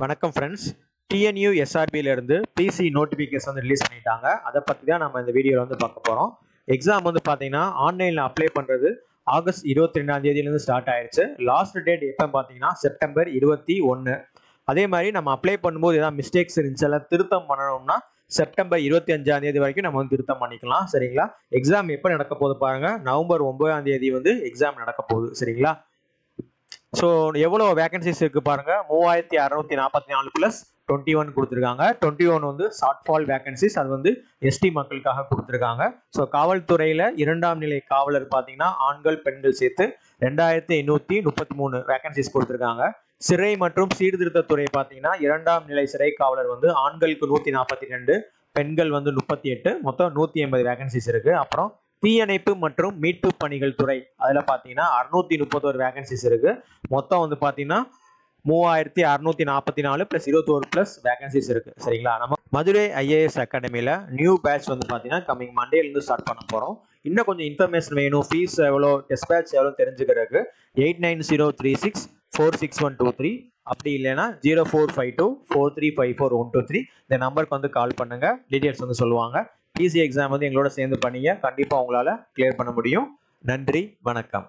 வணக்கம் friends. TNU எஸ்ஆர்பியிலேருந்து PC notification வந்து release பண்ணிட்டாங்க. அதை பற்றி தான் நம்ம இந்த வீடியோவில் வந்து பார்க்க போகிறோம். எக்ஸாம் வந்து பார்த்தீங்கன்னா ஆன்லைனில் அப்ளை பண்ணுறது ஆகஸ்ட் 22ஆம் தேதியிலேருந்து ஸ்டார்ட் ஆயிடுச்சு. லாஸ்ட் டேட் எப்போ பார்த்தீங்கன்னா செப்டம்பர் 21. அதே மாதிரி நம்ம அப்ளை பண்ணும்போது ஏதாவது மிஸ்டேக்ஸ் இருந்துச்சு எல்லாம் திருத்தம் பண்ணணும்னா செப்டம்பர் 25ஆம் தேதி வரைக்கும் நம்ம வந்து திருத்தம் பண்ணிக்கலாம். சரிங்களா? எக்ஸாம் எப்போ நடக்க போகுது பாருங்க. நவம்பர் 9ஆம் தேதி வந்து எக்ஸாம் நடக்க போகுது. சரிங்களா? ஸோ எவ்வளோ வேகன்சிஸ் இருக்கு பாருங்க. 3644 பிளஸ் 21 கொடுத்துருக்காங்க. 21 வந்து ஷார்ட் ஃபால் வேகன்சிஸ், அது வந்து எஸ்டி மக்களுக்காக கொடுத்துருக்காங்க. ஸோ காவல்துறையில 2ஆம் நிலை காவலர் பார்த்தீங்கன்னா ஆண்கள் பெண்கள் சேர்த்து 2833 வேகன்சிஸ் கொடுத்துருக்காங்க. சிறை மற்றும் சீர்திருத்தத்துறை பார்த்தீங்கன்னா 2ஆம் நிலை சிறை காவலர் வந்து ஆண்களுக்கு 142, பெண்கள் வந்து 38, மொத்தம் 180 வேகன்சிஸ் இருக்கு. அப்புறம் தீயணைப்பு மற்றும் மீட்பு பணிகள் துறை அதுல பாத்தீங்கன்னா 631 வேகன்சிஸ் இருக்கு. மொத்தம் வந்து பாத்தீங்கன்னா 3644 பிளஸ் 21 பிளஸ் வேகன்சிஸ் இருக்கு. சரிங்களா? நம்ம மதுரை ஐஏஎஸ் அகாடமியில நியூ பேட்ச் வந்து பாத்தீங்கன்னா கமிங் மண்டேல இருந்து ஸ்டார்ட் பண்ண போறோம். இன்னும் கொஞ்சம் இன்ஃபர்மேஷன் வேணும், ஃபீஸ் எவ்வளோ, டெஸ்ட் பேட்ச் எவ்வளோ தெரிஞ்சுக்கிறதுக்கு 8903646123 அப்படி இல்லைன்னா 04524354 இந்த நம்பருக்கு வந்து கால் பண்ணுங்க. டீடைல்ஸ் வந்து சொல்லுவாங்க. பிசி எக்ஸாம் வந்து எங்களோட சேர்ந்து பண்ணீங்க, கண்டிப்பா உங்களால கிளியர் பண்ண முடியும். நன்றி, வணக்கம்.